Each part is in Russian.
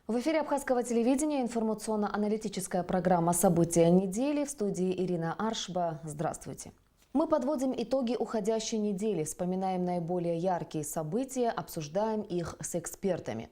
В эфире Абхазского телевидения информационно-аналитическая программа «События недели». В студии Ирина Аршба. Здравствуйте. Мы подводим итоги уходящей недели, вспоминаем наиболее яркие события, обсуждаем их с экспертами.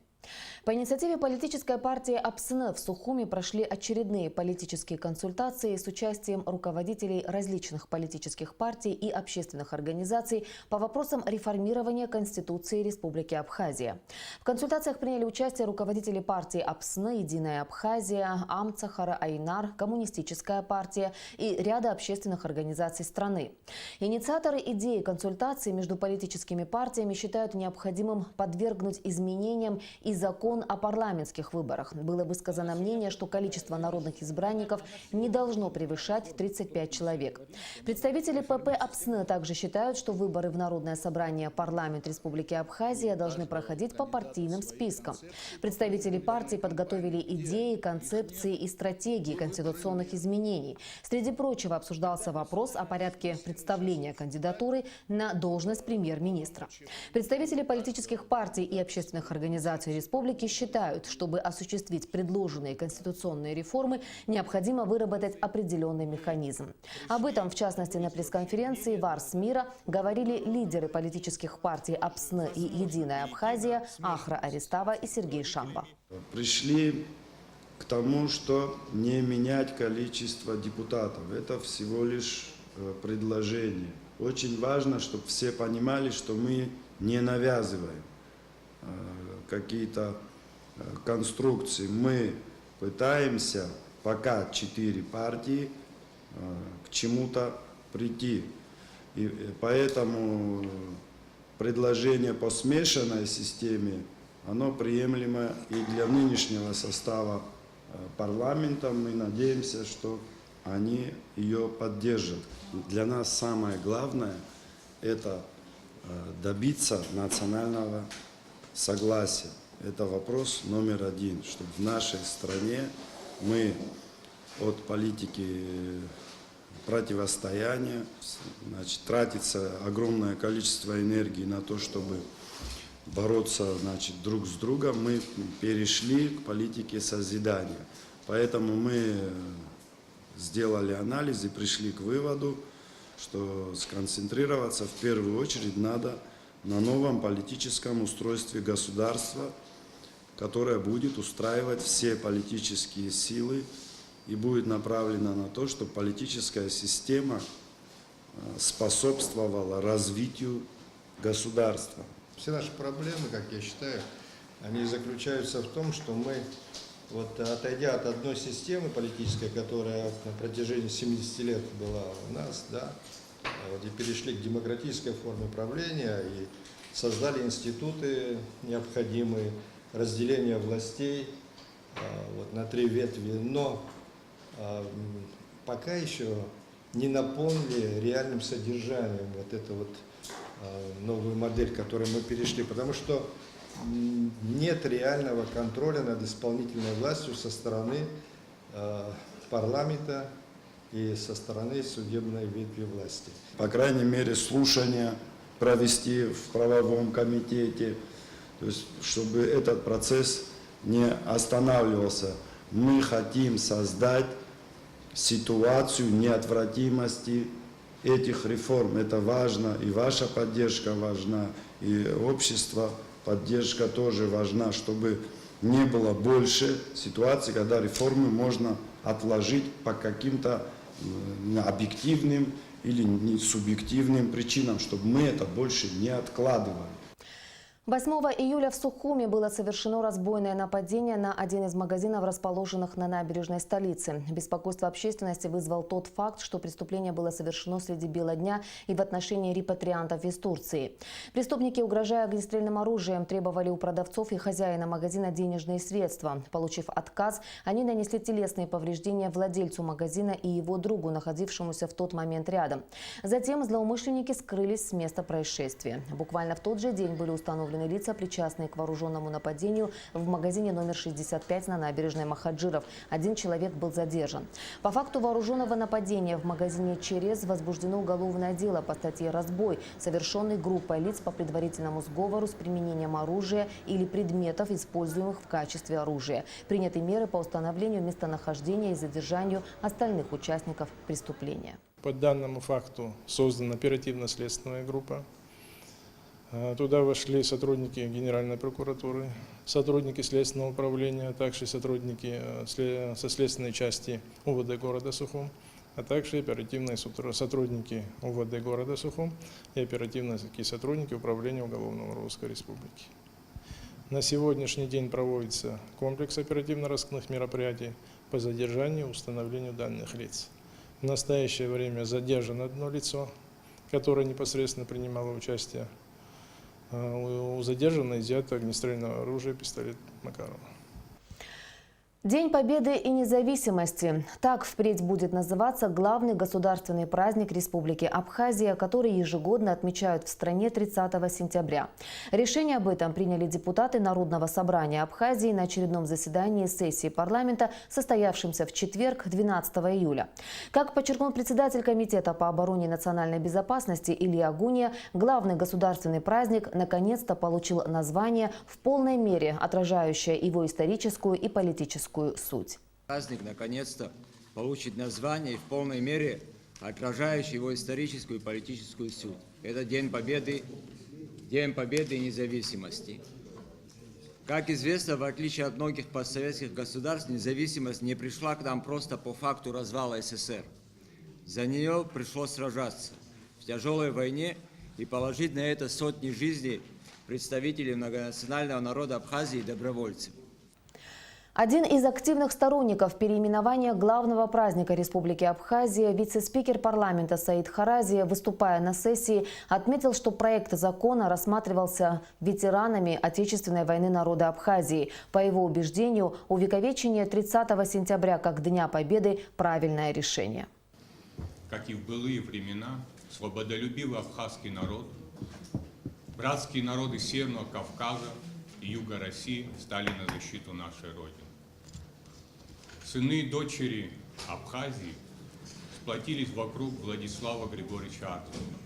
По инициативе политической партии АПСН в Сухуми прошли очередные политические консультации с участием руководителей различных политических партий и общественных организаций по вопросам реформирования Конституции Республики Абхазия. В консультациях приняли участие руководители партии АПСН, Единая Абхазия, Амцахара Айнар, Коммунистическая партия и ряда общественных организаций страны. Инициаторы идеи консультаций между политическими партиями считают необходимым подвергнуть изменениям и закон о парламентских выборах. Было высказано мнение, что количество народных избранников не должно превышать 35 человек. Представители ПП АПСН также считают, что выборы в Народное собрание парламент Республики Абхазия должны проходить по партийным спискам. Представители партий подготовили идеи, концепции и стратегии конституционных изменений. Среди прочего обсуждался вопрос о порядке представления кандидатуры на должность премьер-министра. Представители политических партий и общественных организаций республики считают, чтобы осуществить предложенные конституционные реформы, необходимо выработать определенный механизм. Об этом, в частности, на пресс-конференции в Арс Мира говорили лидеры политических партий АПСН и Единая Абхазия Ахра Аристава и Сергей Шамба. Пришли к тому, что не менять количество депутатов. Это всего лишь предложение. Очень важно, чтобы все понимали, что мы не навязываем какие-то конструкции. Мы пытаемся, пока 4 партии, к чему-то прийти. И поэтому предложение по смешанной системе, оно приемлемо и для нынешнего состава парламента. Мы надеемся, что они ее поддержат. Для нас самое главное – это добиться национального согласия. Это вопрос номер один, чтобы в нашей стране мы от политики противостояния, значит, тратится огромное количество энергии на то, чтобы бороться, значит, друг с другом, мы перешли к политике созидания. Поэтому мы сделали анализ и пришли к выводу, что сконцентрироваться в первую очередь надо на новом политическом устройстве государства, которое будет устраивать все политические силы и будет направлено на то, чтобы политическая система способствовала развитию государства. Все наши проблемы, как я считаю, они заключаются в том, что мы, вот, отойдя от одной системы политической, которая на протяжении 70 лет была у нас, да, вот, и перешли к демократической форме правления и создали институты необходимые, разделение властей вот, на 3 ветви, но пока еще не наполнили реальным содержанием вот эту вот новую модель, к которой мы перешли, потому что нет реального контроля над исполнительной властью со стороны парламента и со стороны судебной ветви власти. По крайней мере, слушания провести в правовом комитете, то есть, чтобы этот процесс не останавливался. Мы хотим создать ситуацию неотвратимости этих реформ. Это важно, и ваша поддержка важна, и общество поддержка тоже важна, чтобы не было больше ситуаций, когда реформы можно отложить по каким-то объективным или субъективным причинам, чтобы мы это больше не откладывали. 8 июля в Сухуми было совершено разбойное нападение на один из магазинов, расположенных на набережной столицы. Беспокойство общественности вызвал тот факт, что преступление было совершено среди бела дня и в отношении репатриантов из Турции. Преступники, угрожая огнестрельным оружием, требовали у продавцов и хозяина магазина денежные средства. Получив отказ, они нанесли телесные повреждения владельцу магазина и его другу, находившемуся в тот момент рядом. Затем злоумышленники скрылись с места происшествия. Буквально в тот же день были установлены установлены лица, причастные к вооруженному нападению в магазине номер 65 на набережной Махаджиров. 1 человек был задержан. По факту вооруженного нападения в магазине «Через» возбуждено уголовное дело по статье «Разбой», совершенный группой лиц по предварительному сговору с применением оружия или предметов, используемых в качестве оружия. Приняты меры по установлению местонахождения и задержанию остальных участников преступления. По данному факту создана оперативно-следственная группа. Туда вошли сотрудники Генеральной прокуратуры, сотрудники Следственного управления, а также сотрудники со следственной части УВД города Сухум, а также оперативные сотрудники УВД города Сухум и оперативные сотрудники Управления уголовного розыска республики. На сегодняшний день проводится комплекс оперативно-розыскных мероприятий по задержанию и установлению данных лиц. В настоящее время задержано 1 лицо, которое непосредственно принимало участие. У задержанного изъято огнестрельное оружие, пистолет Макарова. День Победы и независимости. Так впредь будет называться главный государственный праздник Республики Абхазия, который ежегодно отмечают в стране 30 сентября. Решение об этом приняли депутаты Народного собрания Абхазии на очередном заседании сессии парламента, состоявшемся в четверг, 12 июля. Как подчеркнул председатель Комитета по обороне и национальной безопасности Илья Гуния, главный государственный праздник наконец-то получил название, в полной мере отражающее его историческую и политическую суть. Праздник наконец-то получит название и в полной мере отражающий его историческую и политическую суть. Это День Победы и независимости. Как известно, в отличие от многих постсоветских государств, независимость не пришла к нам просто по факту развала СССР. За нее пришлось сражаться в тяжелой войне и положить на это сотни жизней представителей многонационального народа Абхазии и добровольцев. Один из активных сторонников переименования главного праздника Республики Абхазия, вице-спикер парламента Саид Харази, выступая на сессии, отметил, что проект закона рассматривался ветеранами Отечественной войны народа Абхазии. По его убеждению, увековечение 30 сентября как Дня Победы – правильное решение. Как и в былые времена, свободолюбивый абхазский народ, братские народы Северного Кавказа и юга России стали на защиту нашей Родины. Сыны и дочери Абхазии сплотились вокруг Владислава Григорьевича Артемьева,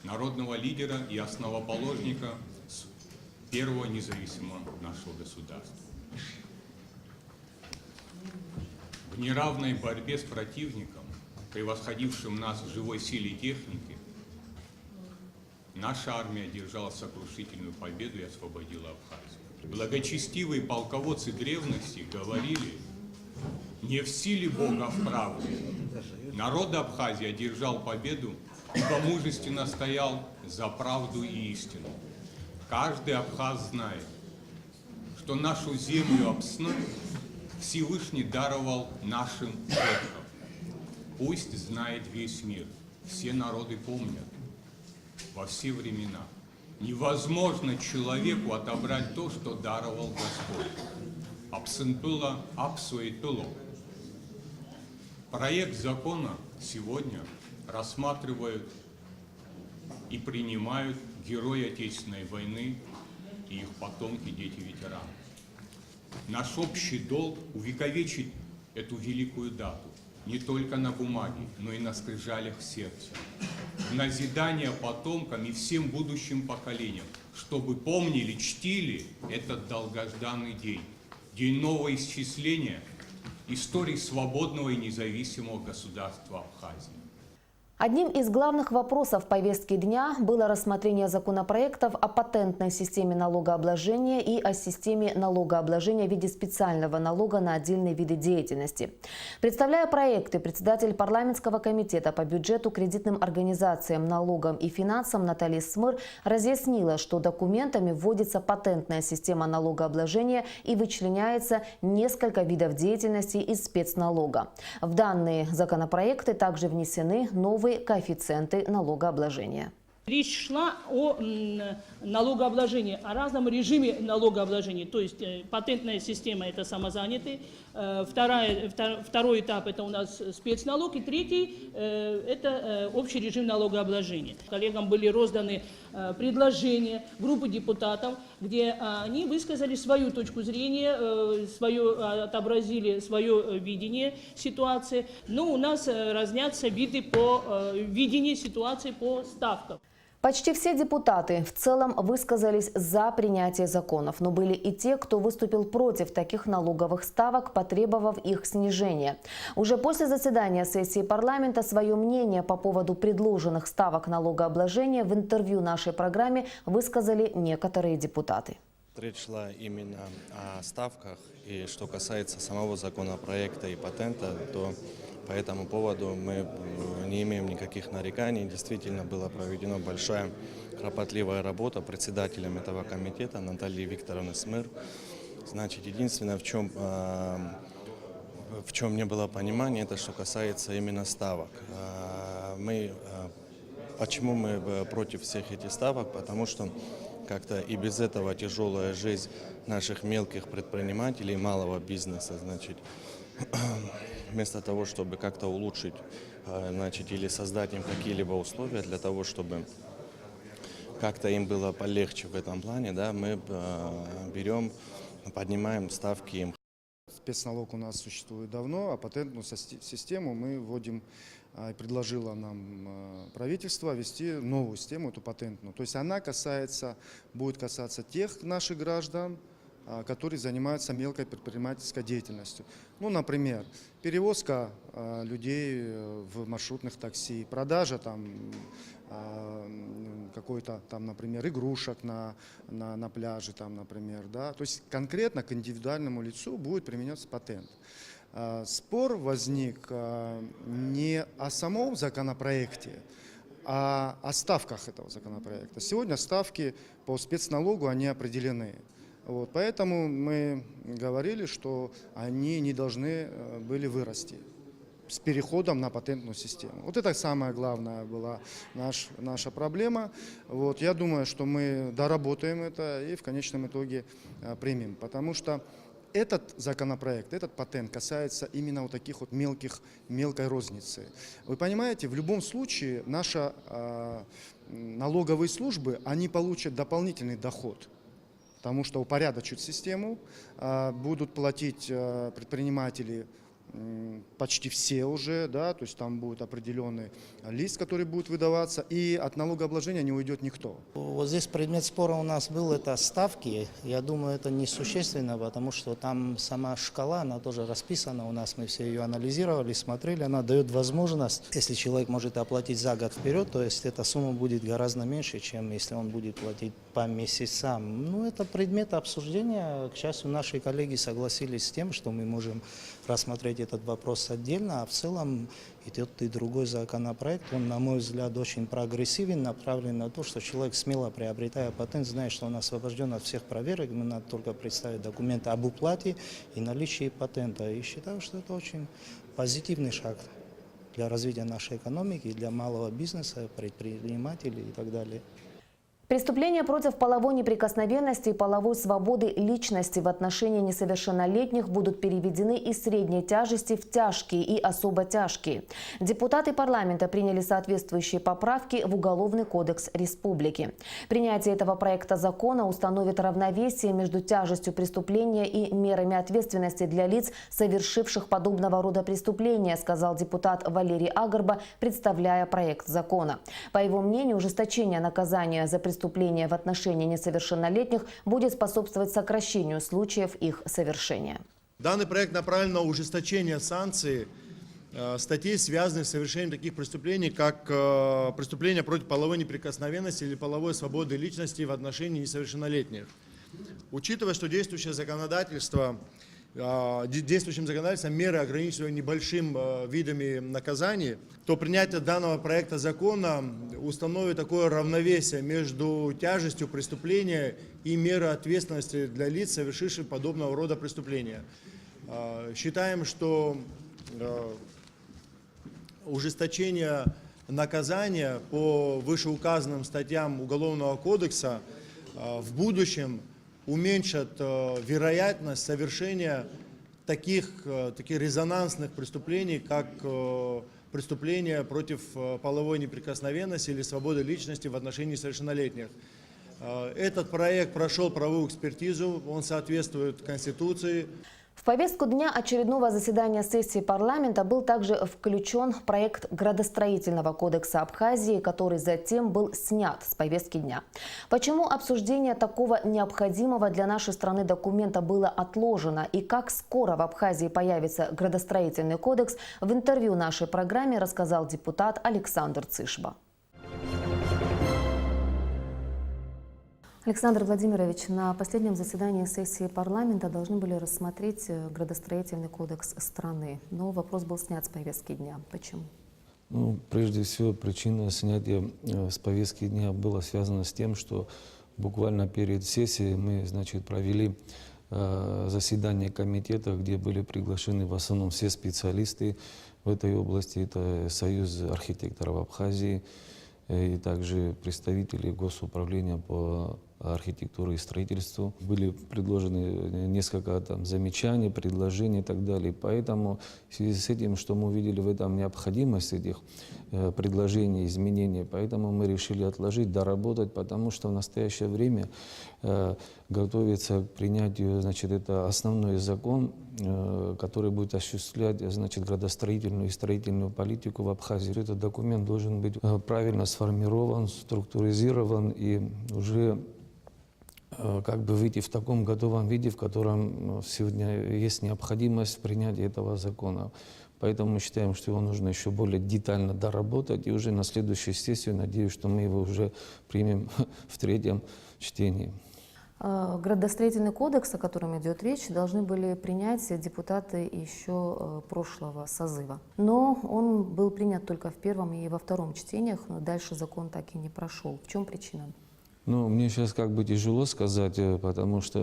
народного лидера и основоположника первого независимого нашего государства. В неравной борьбе с противником, превосходившим нас в живой силе и технике, наша армия одержала сокрушительную победу и освободила Абхазию. Благочестивые полководцы древности говорили: не в силе Бога, а в правде. Народ Абхазии одержал победу, ибо мужественно стоял за правду и истину. Каждый абхаз знает, что нашу землю Апсны Всевышний даровал нашим предкам. Пусть знает весь мир, все народы помнят. Во все времена невозможно человеку отобрать то, что даровал Господь. Апсынпыла, апсуэтыло. Проект закона сегодня рассматривают и принимают герои Отечественной войны и их потомки, дети ветеранов. Наш общий долг – увековечить эту великую дату не только на бумаге, но и на скрижалях сердца. В назидание потомкам и всем будущим поколениям, чтобы помнили, чтили этот долгожданный день. День нового исчисления истории свободного и независимого государства Абхазии. Одним из главных вопросов повестки дня было рассмотрение законопроектов о патентной системе налогообложения и о системе налогообложения в виде специального налога на отдельные виды деятельности. Представляя проекты, председатель парламентского комитета по бюджету, кредитным организациям, налогам и финансам Наталья Смыр разъяснила, что документами вводится патентная система налогообложения и вычленяется несколько видов деятельности из спецналога. В данные законопроекты также внесены новые коэффициенты налогообложения. Речь шла о налогообложении, о разном режиме налогообложения. То есть патентная система – это самозанятый, второй этап – это у нас спецналог, и третий – это общий режим налогообложения. Коллегам были розданы предложение группы депутатов, где они высказали свою точку зрения, отобразили свое видение ситуации, но у нас разнятся виды по видению ситуации по ставкам. Почти все депутаты в целом высказались за принятие законов, но были и те, кто выступил против таких налоговых ставок, потребовав их снижения. Уже после заседания сессии парламента свое мнение по поводу предложенных ставок налогообложения в интервью нашей программе высказали некоторые депутаты. Речь шла именно о ставках, и что касается самого законопроекта и патента, то по этому поводу мы не имеем никаких нареканий. Действительно была проведена большая кропотливая работа председателем этого комитета Натальей Викторовной Смыр. Значит, единственное, в чем не было понимания, это что касается именно ставок. Почему мы против всех этих ставок? Потому что как-то и без этого тяжелая жизнь наших мелких предпринимателей, малого бизнеса, значит, вместо того, чтобы как-то улучшить, значит, или создать им какие-либо условия для того, чтобы как-то им было полегче в этом плане, да, мы берем, поднимаем ставки им. Спецналог у нас существует давно, а патентную систему мы вводим, предложило нам правительство ввести новую систему, эту патентную. То есть она будет касаться тех наших граждан, которые занимаются мелкой предпринимательской деятельностью. Ну, например, перевозка людей в маршрутных такси, продажа там какой-то там, например, игрушек на пляже, там, например, да. То есть конкретно к индивидуальному лицу будет применяться патент. Спор возник не о самом законопроекте, а о ставках этого законопроекта. Сегодня ставки по спецналогу, они определены. Вот, поэтому мы говорили, что они не должны были вырасти с переходом на патентную систему. Вот это самая главная была наша проблема. Вот, я думаю, что мы доработаем это и в конечном итоге примем, потому что этот законопроект, этот патент касается именно вот таких вот мелкой розницы. Вы понимаете, в любом случае наши налоговые службы, они получат дополнительный доход. Потому что упорядочат систему, будут платить предприниматели почти все уже, да, то есть там будет определенный лист, который будет выдаваться, и от налогообложения не уйдет никто. Вот здесь предмет спора у нас был, это ставки. Я думаю, это несущественно, потому что там сама шкала, она тоже расписана у нас, мы все ее анализировали, смотрели, она дает возможность, если человек может оплатить за год вперед, то есть эта сумма будет гораздо меньше, чем если он будет платить по месяцам. Ну, это предмет обсуждения. К счастью, наши коллеги согласились с тем, что мы можем рассмотреть этот вопрос отдельно, а в целом и тот, и другой законопроект, он, на мой взгляд, очень прогрессивен, направлен на то, что человек, смело приобретая патент, знает, что он освобожден от всех проверок, ему надо только представить документы об уплате и наличии патента. И считаю, что это очень позитивный шаг для развития нашей экономики, для малого бизнеса, предпринимателей и так далее. Преступления против половой неприкосновенности и половой свободы личности в отношении несовершеннолетних будут переведены из средней тяжести в тяжкие и особо тяжкие. Депутаты парламента приняли соответствующие поправки в Уголовный кодекс республики. Принятие этого проекта закона установит равновесие между тяжестью преступления и мерами ответственности для лиц, совершивших подобного рода преступления, сказал депутат Валерий Агарба, представляя проект закона. По его мнению, ужесточение наказания за преступления в отношении несовершеннолетних будет способствовать сокращению случаев их совершения. Данный проект направлен на ужесточение санкций статей, связанных с совершением таких преступлений, как преступления против половой неприкосновенности или половой свободы личности в отношении несовершеннолетних. Учитывая, что действующим законодательством меры ограничиваются небольшим видами наказаний, то принятие данного проекта закона установит такое равновесие между тяжестью преступления и мерой ответственности для лиц, совершивших подобного рода преступления. Считаем, что ужесточение наказания по вышеуказанным статьям Уголовного кодекса в будущем уменьшат вероятность совершения таких резонансных преступлений, как преступления против половой неприкосновенности или свободы личности в отношении совершеннолетних. Этот проект прошел правовую экспертизу, он соответствует Конституции. В повестку дня очередного заседания сессии парламента был также включен проект градостроительного кодекса Абхазии, который затем был снят с повестки дня. Почему обсуждение такого необходимого для нашей страны документа было отложено и как скоро в Абхазии появится градостроительный кодекс, в интервью нашей программе рассказал депутат Александр Цышба. Александр Владимирович, на последнем заседании сессии парламента должны были рассмотреть градостроительный кодекс страны, но вопрос был снят с повестки дня. Почему? Ну, прежде всего, причина снятия с повестки дня была связана с тем, что буквально перед сессией мы, значит, провели заседание комитета, где были приглашены в основном все специалисты в этой области. Это Союз архитекторов Абхазии и также представители госуправления по архитектуре и строительству. Были предложены несколько замечаний, предложений и так далее. Поэтому в связи с этим, что мы увидели в этом необходимость этих предложений, изменений, поэтому мы решили отложить, доработать, потому что в настоящее время готовится к принятию, значит, это основной закон, который будет осуществлять, значит, градостроительную и строительную политику в Абхазии. Этот документ должен быть правильно сформирован, структуризирован и уже как бы выйти в таком готовом виде, в котором сегодня есть необходимость в принятии этого закона. Поэтому мы считаем, что его нужно еще более детально доработать, и уже на следующей сессии, надеюсь, что мы его уже примем в третьем чтении. Градостроительный кодекс, о котором идет речь, должны были принять депутаты еще прошлого созыва. Но он был принят только в первом и во втором чтениях, но дальше закон так и не прошел. В чем причина? Ну, мне сейчас как бы тяжело сказать, потому что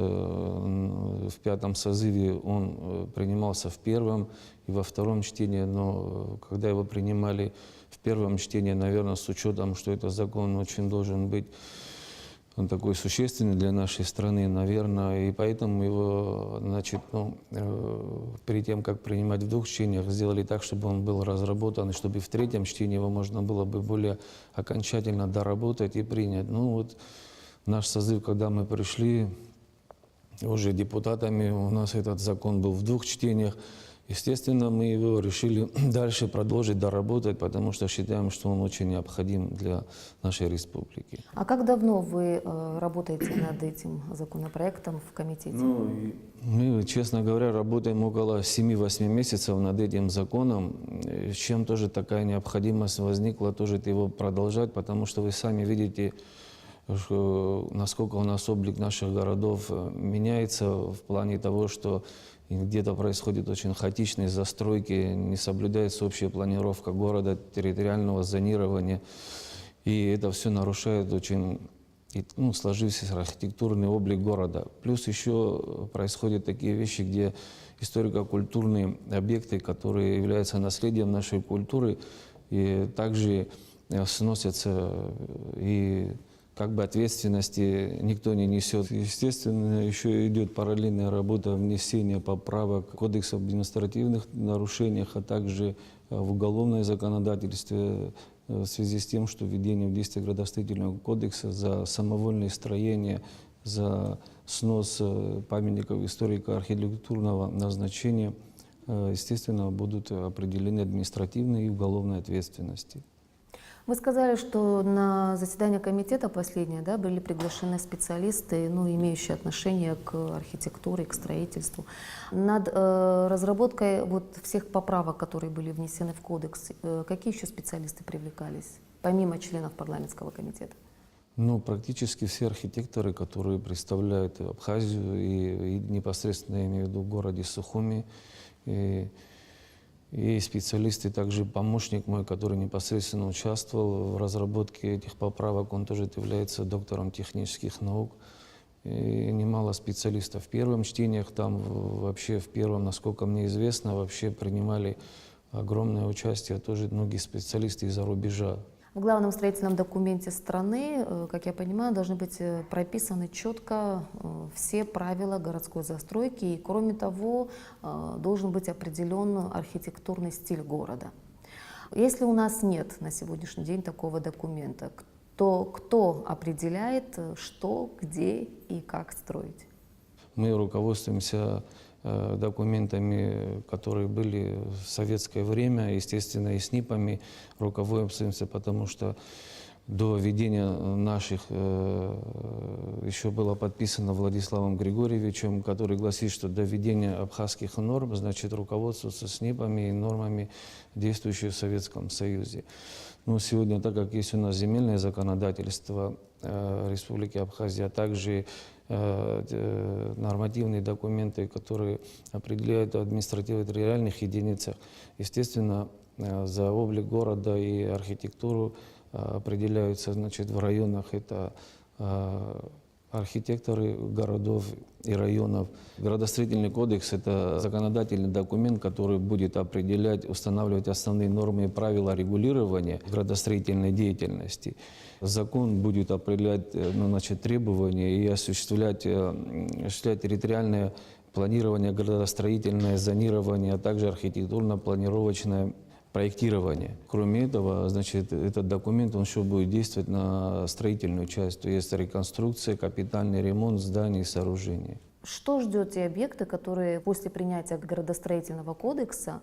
в пятом созыве он принимался в первом и во втором чтении, но когда его принимали в первом чтении, наверное, с учетом, что этот закон очень должен быть он такой существенный для нашей страны, наверное, и поэтому его, значит, перед тем, как принимать в двух чтениях, сделали так, чтобы он был разработан, и чтобы в третьем чтении его можно было бы более окончательно доработать и принять. Ну вот наш созыв, когда мы пришли уже депутатами, у нас этот закон был в двух чтениях. Естественно, мы его решили дальше продолжить, доработать, потому что считаем, что он очень необходим для нашей республики. А как давно вы работаете над этим законопроектом в комитете? Ну, мы, честно говоря, работаем около 7-8 месяцев над этим законом. С чем тоже такая необходимость возникла, тоже его продолжать, потому что вы сами видите, насколько у нас облик наших городов меняется в плане того, что где-то происходит очень хаотичные застройки, не соблюдается общая планировка города, территориального зонирования. И это все нарушает очень сложившийся архитектурный облик города. Плюс еще происходят такие вещи, где историко-культурные объекты, которые являются наследием нашей культуры, и также сносятся, и как бы ответственности никто не несет. Естественно, еще идет параллельная работа внесения поправок в Кодекс об административных нарушениях, а также в уголовное законодательство в связи с тем, что введение в действие градостроительного кодекса за самовольное строение, за снос памятников историко-архитектурного назначения, естественно, будут определены административные и уголовные ответственности. Вы сказали, что на заседание комитета последнее, да, были приглашены специалисты, имеющие отношение к архитектуре, к строительству. Над разработкой всех поправок, которые были внесены в кодекс, какие еще специалисты привлекались, помимо членов парламентского комитета? Практически все архитекторы, которые представляют Абхазию и непосредственно, я имею в виду, в городе Сухуми, и специалисты, также помощник мой, который непосредственно участвовал в разработке этих поправок, он тоже является доктором технических наук. И немало специалистов в первом чтениях, там вообще в первом, насколько мне известно, вообще принимали огромное участие тоже многие специалисты из-за рубежа. В главном строительном документе страны, как я понимаю, должны быть прописаны четко все правила городской застройки, и, кроме того, должен быть определен архитектурный стиль города. Если у нас нет на сегодняшний день такого документа, то кто определяет, что, где и как строить? Мы руководствуемся документами, которые были в советское время, естественно, и СНИПами руководствуемся, потому что до введения наших еще было подписано Владиславом Григорьевичем, который гласит, что до введения абхазских норм, значит, руководствоваться СНИПами и нормами, действующими в Советском Союзе. Но сегодня, так как есть у нас земельное законодательство Республики Абхазия, а также нормативные документы, которые определяют административно-территориальных единицах, естественно, за облик города и архитектуру определяются, значит, в районах это архитекторы городов и районов. Градостроительный кодекс – это законодательный документ, который будет определять, устанавливать основные нормы и правила регулирования градостроительной деятельности. Закон будет определять, значит, требования и осуществлять территориальное планирование, градостроительное зонирование, а также архитектурно-планировочное проектирование. Кроме этого, значит, этот документ он еще будет действовать на строительную часть, то есть реконструкция, капитальный ремонт зданий и сооружений. Что ждет те объекты, которые после принятия градостроительного кодекса,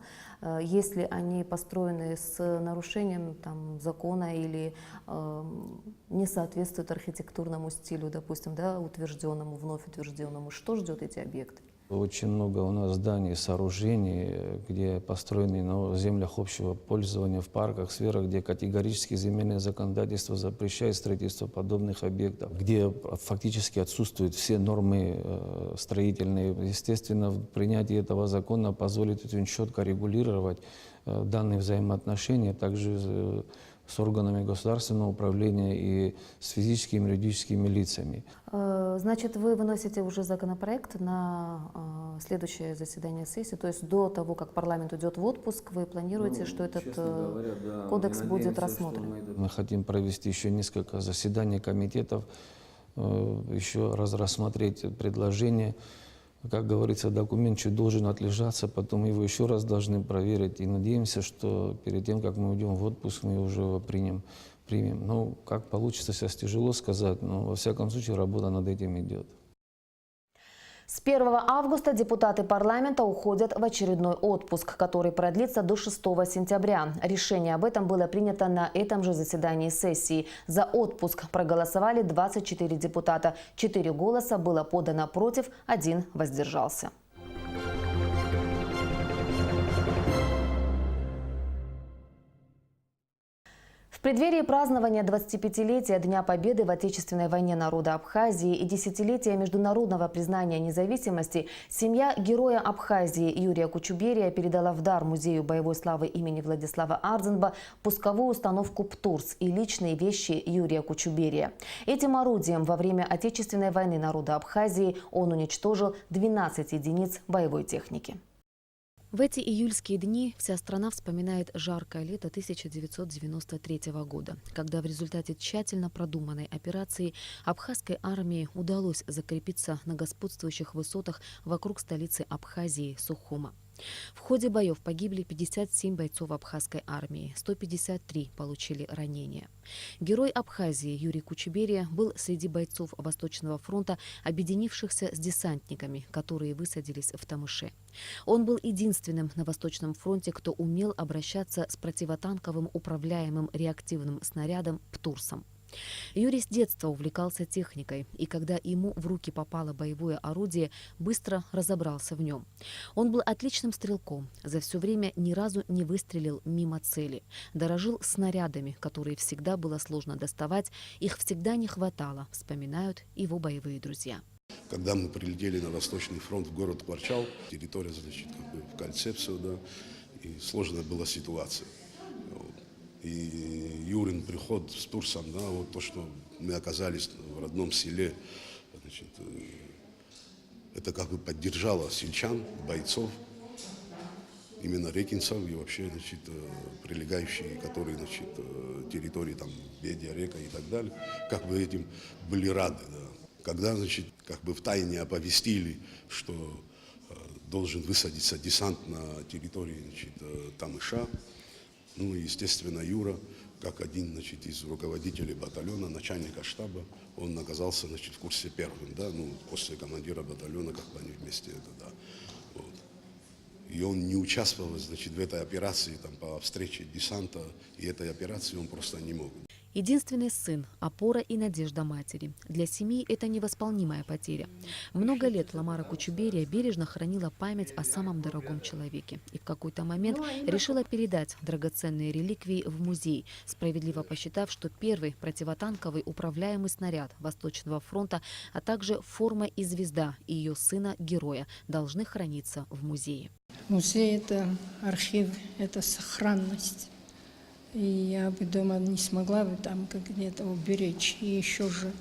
если они построены с нарушением там, закона или не соответствуют архитектурному стилю, допустим, да, утвержденному, вновь утвержденному, что ждет эти объекты? Очень много у нас зданий, сооружений, где построены на землях общего пользования, в парках, сферах, где категорически земельное законодательство запрещает строительство подобных объектов, где фактически отсутствуют все нормы строительные. Естественно, принятие этого закона позволит очень четко регулировать данные взаимоотношения, также с органами государственного управления и с физическими и юридическими лицами. Значит, вы выносите уже законопроект на следующее заседание сессии, то есть до того, как парламент уйдет в отпуск, вы планируете, что этот кодекс будет рассмотрен? Мы хотим провести еще несколько заседаний комитетов, еще раз рассмотреть предложения. Как говорится, документ чуть должен отлежаться, потом его еще раз должны проверить. И надеемся, что перед тем, как мы уйдем в отпуск, мы уже его примем. Ну, как получится, сейчас тяжело сказать, но во всяком случае работа над этим идет. С 1 августа депутаты парламента уходят в очередной отпуск, который продлится до 6 сентября. Решение об этом было принято на этом же заседании сессии. За отпуск проголосовали 24 депутата. 4 голоса было подано против, 1 воздержался. В преддверии празднования 25-летия Дня Победы в Отечественной войне народа Абхазии и десятилетия международного признания независимости семья героя Абхазии Юрия Кучуберия передала в дар Музею боевой славы имени Владислава Ардзенба пусковую установку «Птурс» и личные вещи Юрия Кучуберия. Этим орудием во время Отечественной войны народа Абхазии он уничтожил 12 единиц боевой техники. В эти июльские дни вся страна вспоминает жаркое лето 1993 года, когда в результате тщательно продуманной операции абхазской армии удалось закрепиться на господствующих высотах вокруг столицы Абхазии Сухума. В ходе боев погибли 57 бойцов абхазской армии, 153 получили ранения. Герой Абхазии Юрий Кучуберия был среди бойцов Восточного фронта, объединившихся с десантниками, которые высадились в Тамыше. Он был единственным на Восточном фронте, кто умел обращаться с противотанковым управляемым реактивным снарядом «Птурсом». Юрий с детства увлекался техникой, и когда ему в руки попало боевое орудие, быстро разобрался в нем. Он был отличным стрелком, за все время ни разу не выстрелил мимо цели. Дорожил снарядами, которые всегда было сложно доставать, их всегда не хватало, вспоминают его боевые друзья. Когда мы прилетели на Восточный фронт в город Кварчал, территория, значит, как бы в кольце все, да, и сложная была ситуация. И Юрин приход с Птурсом, да, вот то, что мы оказались в родном селе, значит, это как бы поддержало сельчан, бойцов, именно рекинцев и вообще, значит, прилегающие, которые, значит, территории, там, Бедия, Река и так далее, как бы этим были рады, да. Когда, значит, как бы втайне оповестили, что должен высадиться десант на территории, значит, Тамыша, Ну и, естественно, Юра, как один, значит, из руководителей батальона, начальника штаба, он оказался, значит, в курсе первым, да, ну, после командира батальона, как бы они вместе это, да. Вот. И он не участвовал, значит, в этой операции, там, по встрече десанта, и этой операции он просто не мог. Единственный сын – опора и надежда матери. Для семьи это невосполнимая потеря. Много лет Ламара Кучуберия бережно хранила память о самом дорогом человеке. И в какой-то момент решила передать драгоценные реликвии в музей, справедливо посчитав, что первый противотанковый управляемый снаряд Восточного фронта, а также форма и звезда ее сына-героя должны храниться в музее. Музей – это архив, это сохранность. И я бы дома не смогла бы там как где-то уберечь. И еще же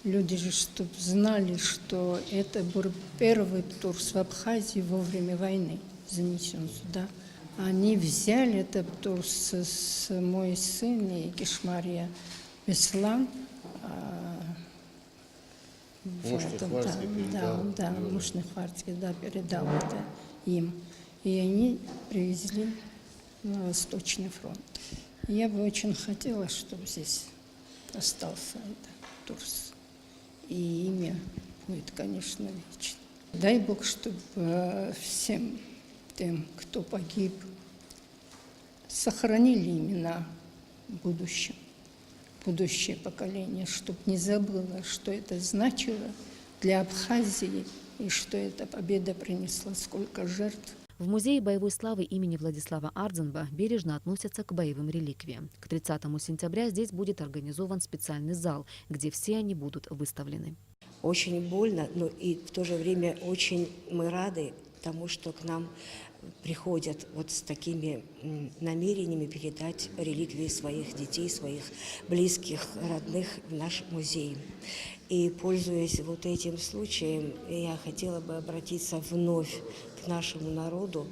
люди же, чтобы знали, что это был первый турс в Абхазии во время войны, занесен сюда. Они взяли этот турс с мой сын и Кишмария Беслан. Мушный-Хварцкий передал это им. И они привезли на Восточный фронт. Я бы очень хотела, чтобы здесь остался этот турс. И имя будет, конечно, вечно. Дай Бог, чтобы всем тем, кто погиб, сохранили имена в будущем, будущее поколение, чтобы не забыло, что это значило для Абхазии и что эта победа принесла сколько жертв. В Музее боевой славы имени Владислава Ардзенба бережно относятся к боевым реликвиям. К 30 сентября здесь будет организован специальный зал, где все они будут выставлены. Очень больно, но и в то же время очень мы рады тому, что к нам приходят вот с такими намерениями передать реликвии своих детей, своих близких, родных в наш музей. И, пользуясь вот этим случаем, я хотела бы обратиться вновь к нашему народу,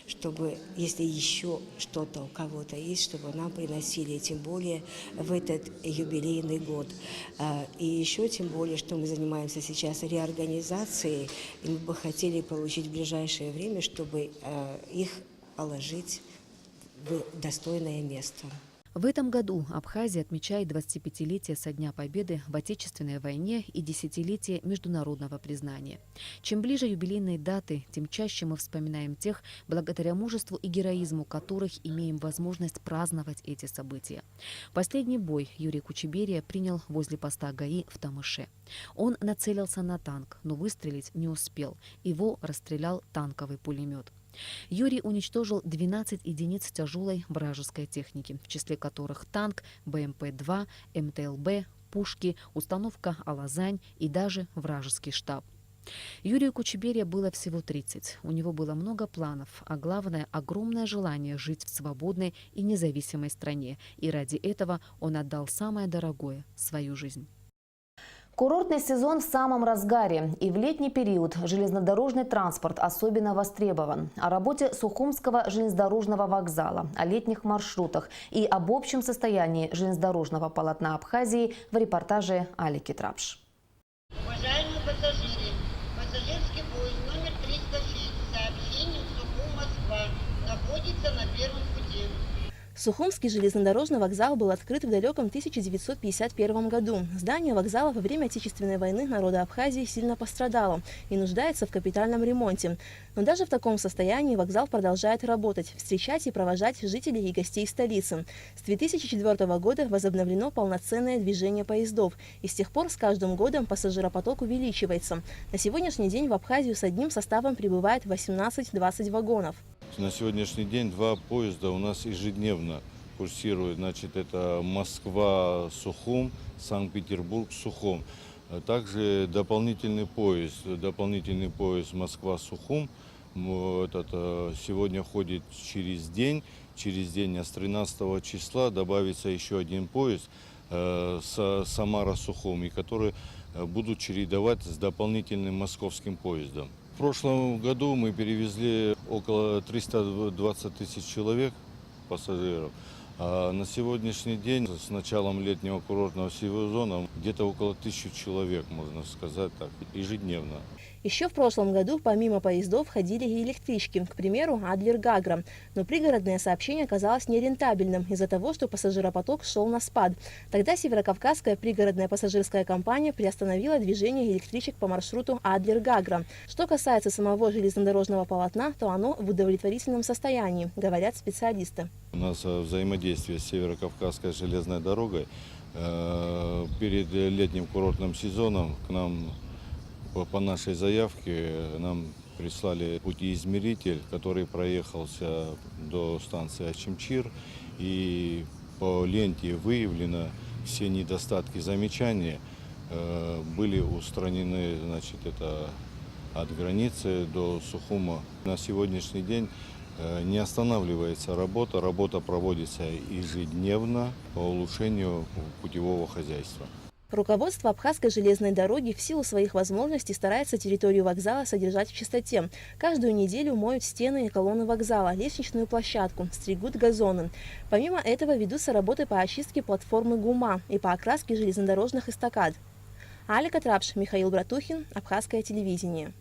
чтобы, если еще что-то у кого-то есть, чтобы нам приносили, тем более в этот юбилейный год. И еще тем более, что мы занимаемся сейчас реорганизацией, и мы бы хотели получить в ближайшее время, чтобы их положить в достойное место. В этом году Абхазия отмечает 25-летие со Дня Победы в Отечественной войне и десятилетие международного признания. Чем ближе юбилейные даты, тем чаще мы вспоминаем тех, благодаря мужеству и героизму которых имеем возможность праздновать эти события. Последний бой Юрий Кучуберия принял возле поста ГАИ в Тамыше. Он нацелился на танк, но выстрелить не успел. Его расстрелял танковый пулемет. Юрий уничтожил 12 единиц тяжелой вражеской техники, в числе которых танк, БМП-2, МТЛБ, пушки, установка «Алазань» и даже вражеский штаб. Юрию Кучуберия было всего 30. У него было много планов, а главное – огромное желание жить в свободной и независимой стране. И ради этого он отдал самое дорогое – свою жизнь. Курортный сезон в самом разгаре, и в летний период железнодорожный транспорт особенно востребован. О работе Сухумского железнодорожного вокзала, о летних маршрутах и об общем состоянии железнодорожного полотна Абхазии в репортаже Алики Трапш. Уважаемые пассажиры, пассажирский поезд номер 306 с сообщением Сухум-Москва находится на первом пути. Сухумский железнодорожный вокзал был открыт в далеком 1951 году. Здание вокзала во время Отечественной войны народа Абхазии сильно пострадало и нуждается в капитальном ремонте. Но даже в таком состоянии вокзал продолжает работать, встречать и провожать жителей и гостей столицы. С 2004 года возобновлено полноценное движение поездов, и с тех пор с каждым годом пассажиропоток увеличивается. На сегодняшний день в Абхазию с одним составом прибывает 18-20 вагонов. На сегодняшний день 2 поезда у нас ежедневно курсируют. Значит, это Москва-Сухум, Санкт-Петербург-Сухум. Также дополнительный поезд Москва-Сухум. Сегодня ходит через день. Через день, а с 13 числа добавится еще один поезд Самара-Сухум, и который будут чередовать с дополнительным московским поездом. В прошлом году мы перевезли около 320 тысяч человек, пассажиров, А на сегодняшний день, с началом летнего курортного сезона, где-то около 1000 человек, можно сказать так, ежедневно. Еще в прошлом году помимо поездов ходили и электрички, к примеру, Адлер-Гагра. Но пригородное сообщение оказалось нерентабельным из-за того, что пассажиропоток шел на спад. Тогда Северокавказская пригородная пассажирская компания приостановила движение электричек по маршруту Адлер-Гагра. Что касается самого железнодорожного полотна, то оно в удовлетворительном состоянии, говорят специалисты. У нас взаимодействие с Северокавказской железной дорогой. Перед летним курортным сезоном к нам по нашей заявке нам прислали путеизмеритель, который проехался до станции Ачимчир, и по ленте выявлено все недостатки, замечания, были устранены, значит, это от границы до Сухума. На сегодняшний день не останавливается работа, работа проводится ежедневно по улучшению путевого хозяйства. Руководство Абхазской железной дороги в силу своих возможностей старается территорию вокзала содержать в чистоте. Каждую неделю моют стены и колонны вокзала, лестничную площадку, стригут газоны. Помимо этого ведутся работы по очистке платформы ГУМа и по окраске железнодорожных эстакад. Алика Трапш, Михаил Братухин, Абхазское телевидение.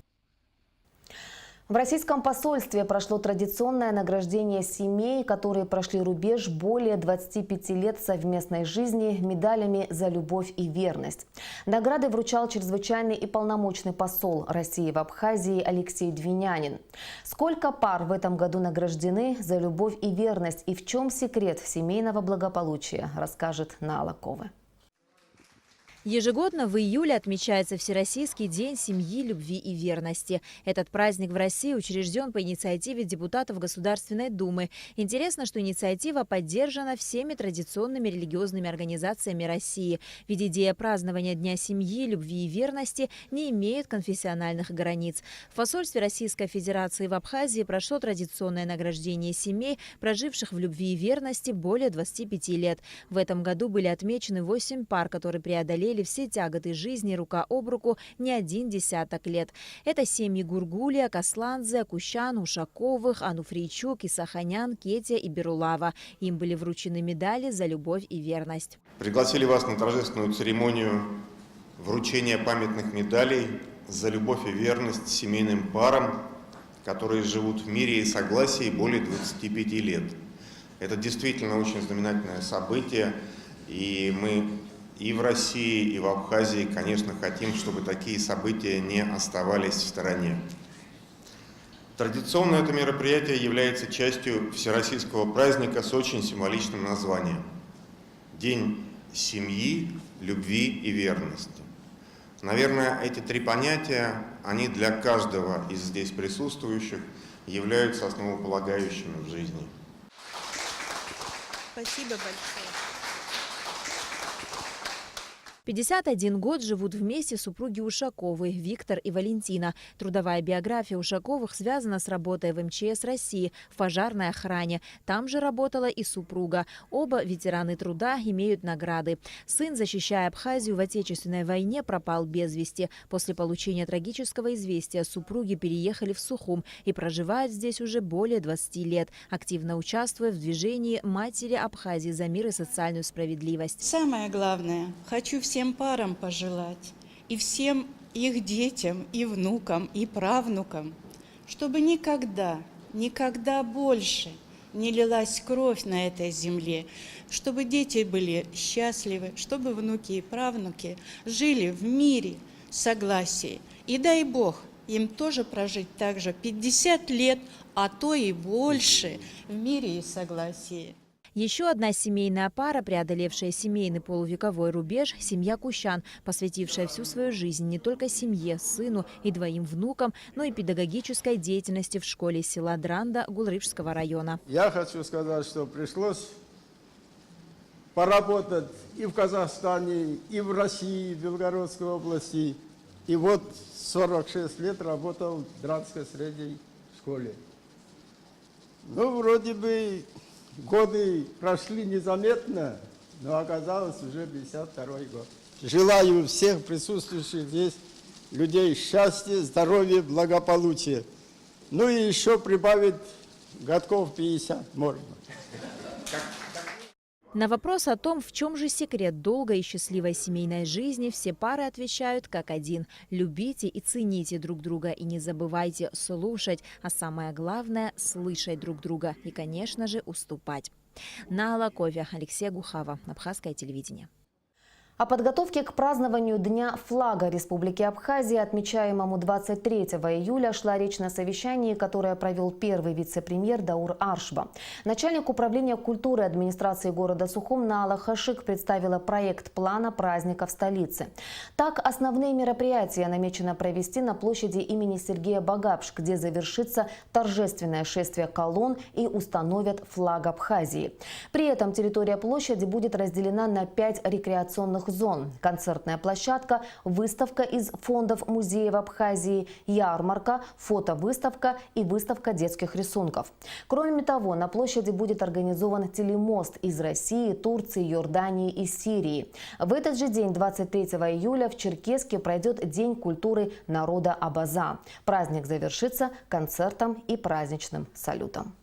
В российском посольстве прошло традиционное награждение семей, которые прошли рубеж более 25 лет совместной жизни медалями за любовь и верность. Награды вручал чрезвычайный и полномочный посол России в Абхазии Алексей Двинянин. Сколько пар в этом году награждены за любовь и верность и в чем секрет семейного благополучия, расскажет Наала Ковы. Ежегодно в июле отмечается Всероссийский день семьи, любви и верности. Этот праздник в России учрежден по инициативе депутатов Государственной Думы. Интересно, что инициатива поддержана всеми традиционными религиозными организациями России. Ведь идея празднования Дня семьи, любви и верности не имеет конфессиональных границ. В посольстве Российской Федерации в Абхазии прошло традиционное награждение семей, проживших в любви и верности более 25 лет. В этом году были отмечены 8 пар, которые преодолели все тяготы жизни рука об руку не один десяток лет. Это семьи Гургулия, Касландзе, Кущан, Ушаковых, Ануфрийчук, Исаханян, Кетя и Берулава. Им были вручены медали за любовь и верность. Пригласили вас на торжественную церемонию вручения памятных медалей за любовь и верность семейным парам, которые живут в мире и согласии более 25 лет. Это действительно очень знаменательное событие, и мы и в России, и в Абхазии, конечно, хотим, чтобы такие события не оставались в стороне. Традиционно это мероприятие является частью всероссийского праздника с очень символичным названием – День семьи, любви и верности. Наверное, эти три понятия, они для каждого из здесь присутствующих являются основополагающими в жизни. Спасибо большое. 51 год живут вместе супруги Ушаковы, Виктор и Валентина. Трудовая биография Ушаковых связана с работой в МЧС России, в пожарной охране. Там же работала и супруга. Оба ветераны труда, имеют награды. Сын, защищая Абхазию в Отечественной войне, пропал без вести. После получения трагического известия супруги переехали в Сухум и проживают здесь уже более 20 лет, активно участвуя в движении «Матери Абхазии за мир и социальную справедливость». Самое главное, хочу всем парам пожелать, и всем их детям, и внукам, и правнукам, чтобы никогда, никогда больше не лилась кровь на этой земле, чтобы дети были счастливы, чтобы внуки и правнуки жили в мире, согласии. И дай Бог им тоже прожить также 50 лет, а то и больше в мире и согласии. Еще одна семейная пара, преодолевшая семейный полувековой рубеж, семья Кущан, посвятившая всю свою жизнь не только семье, сыну и 2 внукам, но и педагогической деятельности в школе села Дранда Гулрыжского района. Я хочу сказать, что пришлось поработать и в Казахстане, и в России, в Белгородской области. И вот 46 лет работал в Дранской средней школе. Ну, вроде бы годы прошли незаметно, но оказалось уже 52-й год. Желаю всех присутствующих здесь людей счастья, здоровья, благополучия. Ну и еще прибавить годков 50 можно. На вопрос о том, в чем же секрет долгой и счастливой семейной жизни, все пары отвечают как один. Любите и цените друг друга, и не забывайте слушать, а самое главное – слышать друг друга и, конечно же, уступать. Наала Ковя, Алексей Гухава, Абхазское телевидение. О подготовке к празднованию Дня флага Республики Абхазия, отмечаемому 23 июля, шла речь на совещании, которое провел первый вице-премьер Даур Аршба. Начальник управления культуры администрации города Сухум Наала Хашик представила проект плана праздника в столице. Так, основные мероприятия намечено провести на площади имени Сергея Багапш, где завершится торжественное шествие колонн и установят флаг Абхазии. При этом территория площади будет разделена на 5 рекреационных зон: концертная площадка, выставка из фондов музеев Абхазии, ярмарка, фотовыставка и выставка детских рисунков. Кроме того, на площади будет организован телемост из России, Турции, Иордании и Сирии. В этот же день, 23 июля, в Черкесске пройдет День культуры народа Абаза. Праздник завершится концертом и праздничным салютом.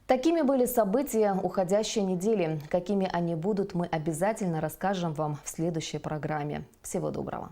Такими были события уходящей недели. Какими они будут, мы обязательно расскажем вам в следующей программе. Всего доброго.